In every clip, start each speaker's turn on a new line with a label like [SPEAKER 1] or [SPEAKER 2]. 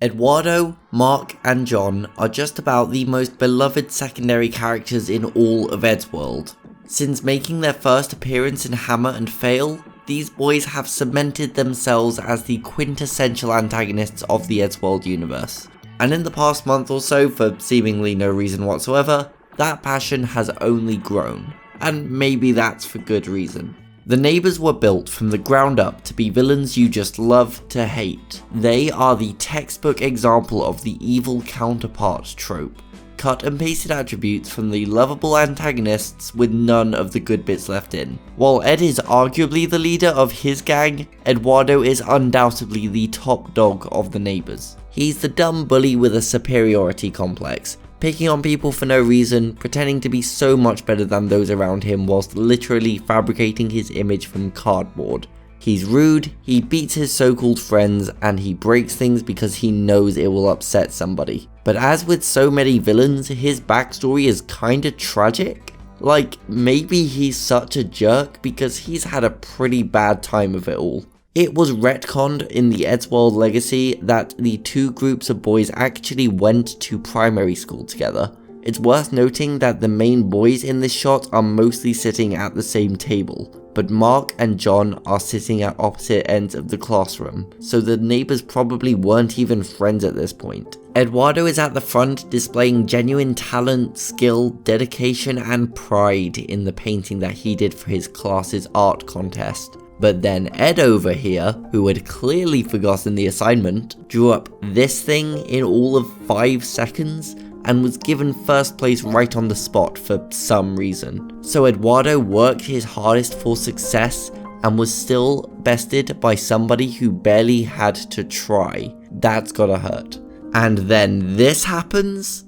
[SPEAKER 1] Eduardo, Mark, and John are just about the most beloved secondary characters in all of Eddsworld. Since making their first appearance in Hammer and Fail, these boys have cemented themselves as the quintessential antagonists of the Eddsworld universe. And in the past month or so, for seemingly no reason whatsoever, that passion has only grown. And maybe that's for good reason. The Neighbours were built from the ground up to be villains you just love to hate. They are the textbook example of the evil counterpart trope. Cut and pasted attributes from the lovable antagonists with none of the good bits left in. While Ed is arguably the leader of his gang, Eduardo is undoubtedly the top dog of the Neighbours. He's the dumb bully with a superiority complex, picking on people for no reason, pretending to be so much better than those around him whilst literally fabricating his image from cardboard. He's rude, he beats his so-called friends, and he breaks things because he knows it will upset somebody. But as with so many villains, his backstory is kinda tragic. Like, maybe he's such a jerk because he's had a pretty bad time of it all. It was retconned in the Eddsworld Legacy that the two groups of boys actually went to primary school together. It's worth noting that the main boys in this shot are mostly sitting at the same table, but Mark and John are sitting at opposite ends of the classroom, so the Neighbours probably weren't even friends at this point. Eduardo is at the front displaying genuine talent, skill, dedication and pride in the painting that he did for his class's art contest. But then Ed over here, who had clearly forgotten the assignment, drew up this thing in all of 5 seconds and was given first place right on the spot for some reason. So Eduardo worked his hardest for success and was still bested by somebody who barely had to try. That's gotta hurt. And then this happens.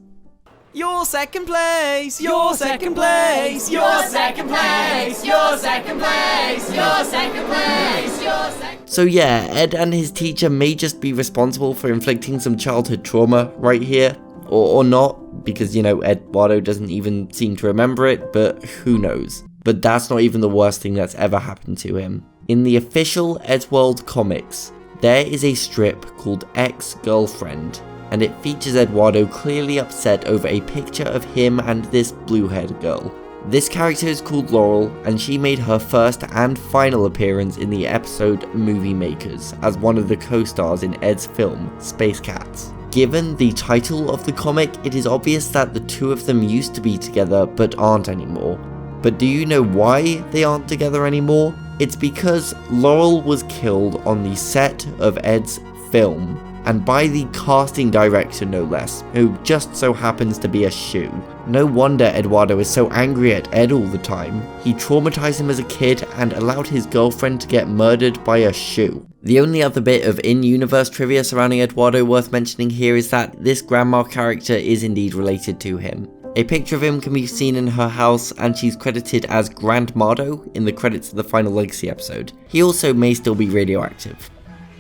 [SPEAKER 2] You're second place! You're second place! You're second place! You're second place! You're second place! You're second.
[SPEAKER 1] So yeah, Ed and his teacher may just be responsible for inflicting some childhood trauma right here, or not, because Eduardo doesn't even seem to remember it, but who knows. But that's not even the worst thing that's ever happened to him. In the official Eddsworld comics, there is a strip called Ex-Girlfriend, and it features Eduardo clearly upset over a picture of him and this blue-haired girl. This character is called Laurel, and she made her first and final appearance in the episode Movie Makers as one of the co-stars in Ed's film, Space Cats. Given the title of the comic, it is obvious that the two of them used to be together but aren't anymore. But do you know why they aren't together anymore? It's because Laurel was killed on the set of Ed's film, and by the casting director no less, who just so happens to be a shoo. No wonder Eduardo is so angry at Ed all the time. He traumatized him as a kid and allowed his girlfriend to get murdered by a shoo. The only other bit of in-universe trivia surrounding Eduardo worth mentioning here is that this grandma character is indeed related to him. A picture of him can be seen in her house, and she's credited as Grandmado in the credits of the final Legacy episode. He also may still be radioactive.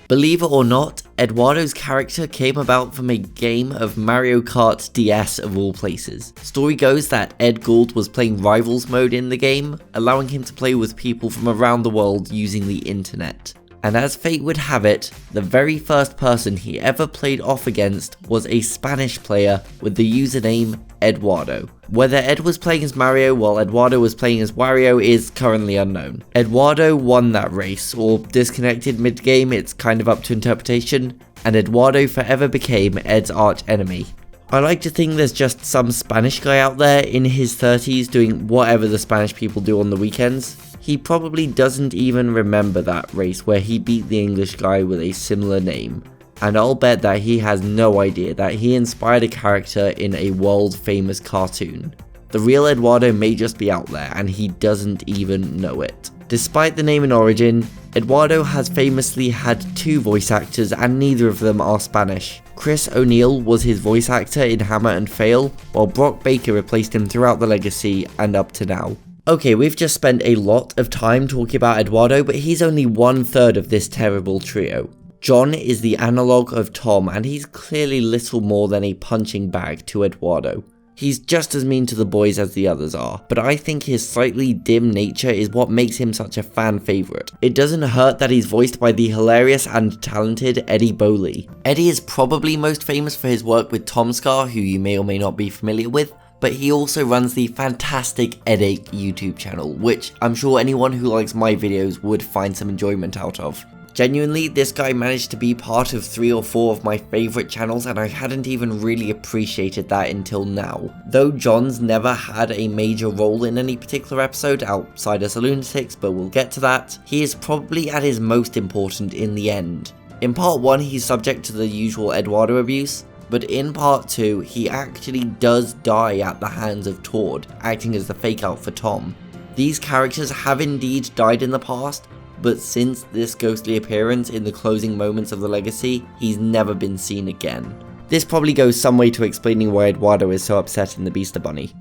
[SPEAKER 1] Believe it or not, Eduardo's character came about from a game of Mario Kart DS of all places. Story goes that Ed Gould was playing Rivals mode in the game, allowing him to play with people from around the world using the internet. And as fate would have it, the very first person he ever played off against was a Spanish player with the username Eduardo. Whether Ed was playing as Mario while Eduardo was playing as Wario is currently unknown. Eduardo won that race, or disconnected mid-game, it's kind of up to interpretation, and Eduardo forever became Ed's arch enemy. I like to think there's just some Spanish guy out there in his 30s doing whatever the Spanish people do on the weekends. He probably doesn't even remember that race where he beat the English guy with a similar name. And I'll bet that he has no idea that he inspired a character in a world famous cartoon. The real Eduardo may just be out there and he doesn't even know it. Despite the name and origin, Eduardo has famously had 2 voice actors and neither of them are Spanish. Chris O'Neill was his voice actor in Hammer and Fail, while Brock Baker replaced him throughout the Legacy and up to now. Okay, we've just spent a lot of time talking about Eduardo, but he's only 1/3 of this terrible trio. John is the analogue of Tom, and he's clearly little more than a punching bag to Eduardo. He's just as mean to the boys as the others are, but I think his slightly dim nature is what makes him such a fan favourite. It doesn't hurt that he's voiced by the hilarious and talented Eddie Boley. Eddie is probably most famous for his work with Tom Scar, who you may or may not be familiar with, but he also runs the fantastic Headache YouTube channel, which I'm sure anyone who likes my videos would find some enjoyment out of. Genuinely, this guy managed to be part of 3 or 4 of my favourite channels, and I hadn't even really appreciated that until now. Though John's never had a major role in any particular episode outside of Lunatics, but we'll get to that, he is probably at his most important in the end. In part 1 he's subject to the usual Eduardo abuse, but in part 2 he actually does die at the hands of Tord, acting as the fake out for Tom. These characters have indeed died in the past, but since this ghostly appearance in the closing moments of the legacy, he's never been seen again. This probably goes some way to explaining why Eduardo is so upset in the Beaster Bunny.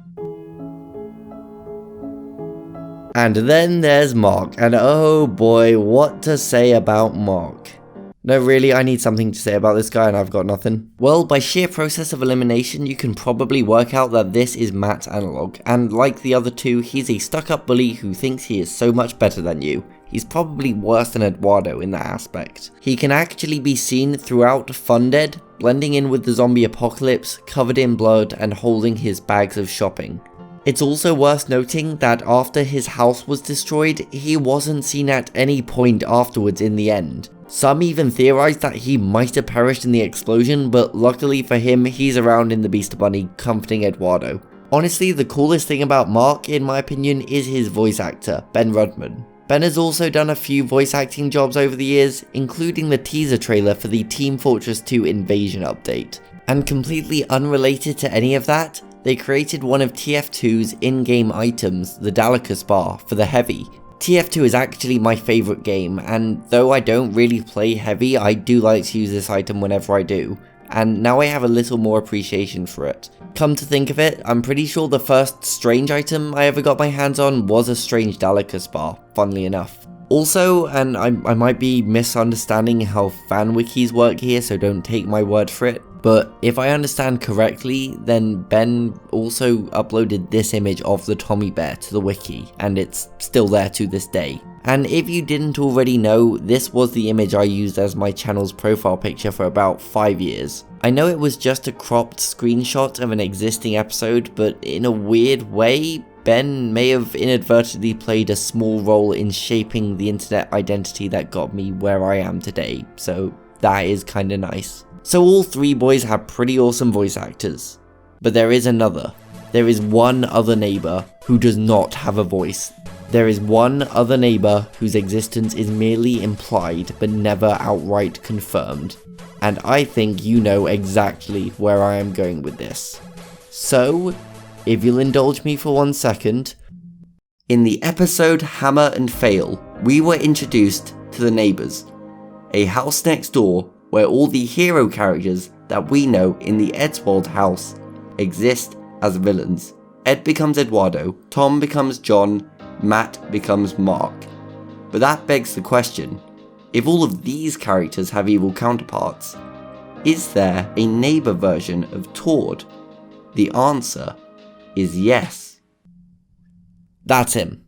[SPEAKER 1] And then there's Mark, and oh boy, what to say about Mark. No, really, I need something to say about this guy and I've got nothing. Well, by sheer process of elimination, you can probably work out that this is Matt's analog, and like the other two, he's a stuck-up bully who thinks he is so much better than you. He's probably worse than Eduardo in that aspect. He can actually be seen throughout Funded, blending in with the zombie apocalypse, covered in blood and holding his bags of shopping. It's also worth noting that after his house was destroyed, he wasn't seen at any point afterwards in the end. Some even theorized that he might have perished in the explosion, but luckily for him, he's around in the Beaster Bunny comforting Eduardo. Honestly, the coolest thing about Mark, in my opinion, is his voice actor, Ben Rudman. Ben has also done a few voice acting jobs over the years, including the teaser trailer for the Team Fortress 2 Invasion update. And completely unrelated to any of that, they created one of TF2's in-game items, the Dalacus bar, for the Heavy. TF2 is actually my favourite game, and though I don't really play Heavy, I do like to use this item whenever I do, and now I have a little more appreciation for it. Come to think of it, I'm pretty sure the first strange item I ever got my hands on was a strange Dalacus bar, funnily enough. Also, and I might be misunderstanding how fan wikis work here, so don't take my word for it, but if I understand correctly, then Ben also uploaded this image of the Tommy Bear to the wiki, and it's still there to this day. And if you didn't already know, this was the image I used as my channel's profile picture for about 5 years. I know it was just a cropped screenshot of an existing episode, but in a weird way, Ben may have inadvertently played a small role in shaping the internet identity that got me where I am today, so that is kinda nice. So all 3 boys have pretty awesome voice actors, but there is another. There is one other neighbour who does not have a voice. There is one other neighbour whose existence is merely implied but never outright confirmed, and I think you know exactly where I am going with this. So, if you'll indulge me for 1 second, in the episode Hammer and Fail, we were introduced to the Neighbours, a house next door where all the hero characters that we know in the Eddsworld house exist as villains. Ed becomes Eduardo, Tom becomes John, Matt becomes Mark. But that begs the question, if all of these characters have evil counterparts, is there a neighbour version of Tord? The answer is yes. That's him.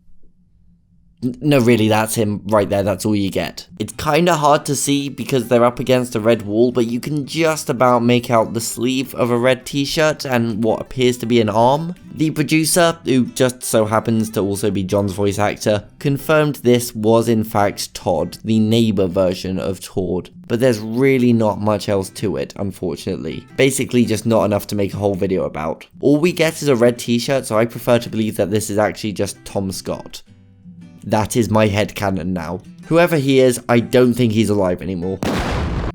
[SPEAKER 1] No, really, that's him right there, that's all you get. It's kinda hard to see because they're up against a red wall, but you can just about make out the sleeve of a red t-shirt and what appears to be an arm. The producer, who just so happens to also be John's voice actor, confirmed this was in fact Todd, the neighbour version of Tord. But there's really not much else to it, unfortunately. Basically just not enough to make a whole video about. All we get is a red t-shirt, so I prefer to believe that this is actually just Tom Scott. That is my headcanon now. Whoever he is, I don't think he's alive anymore.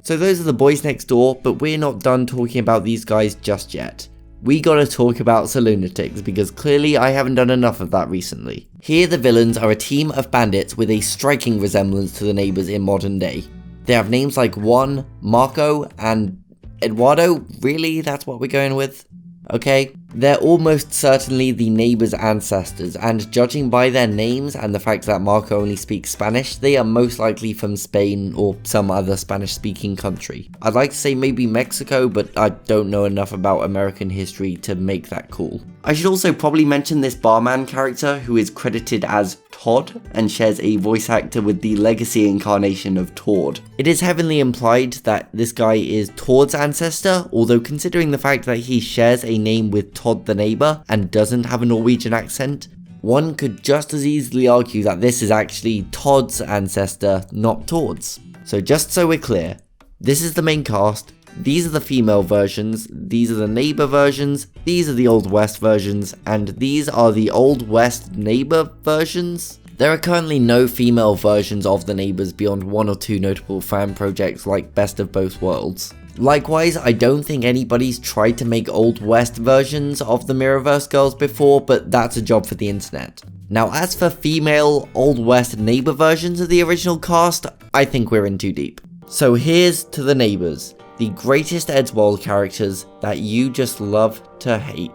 [SPEAKER 1] So those are the boys next door, but we're not done talking about these guys just yet. We gotta talk about Lunatics, because clearly I haven't done enough of that recently. Here the villains are a team of bandits with a striking resemblance to the Neighbours in modern day. They have names like Juan, Marco, and Eduardo. Really? That's what we're going with? Okay. They're almost certainly the neighbours' ancestors, and judging by their names and the fact that Marco only speaks Spanish, they are most likely from Spain or some other Spanish-speaking country. I'd like to say maybe Mexico, but I don't know enough about American history to make that call. I should also probably mention this barman character, who is credited as Todd and shares a voice actor with the legacy incarnation of Tord. It is heavily implied that this guy is Tord's ancestor, although considering the fact that he shares a name with Todd the neighbour and doesn't have a Norwegian accent, one could just as easily argue that this is actually Todd's ancestor, not Tord's. So just so we're clear, this is the main cast, these are the female versions, these are the neighbour versions, these are the Old West versions, and these are the Old West neighbour versions. There are currently no female versions of the neighbours beyond one or two notable fan projects like Best of Both Worlds. Likewise, I don't think anybody's tried to make Old West versions of the Mirrorverse girls before, but that's a job for the internet. Now, as for female Old West neighbour versions of the original cast, I think we're in too deep. So here's to the neighbours, the greatest Eddsworld characters that you just love to hate.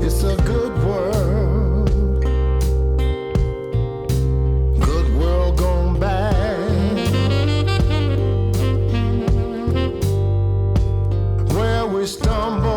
[SPEAKER 3] It's a good world, good world gone bad, where we stumble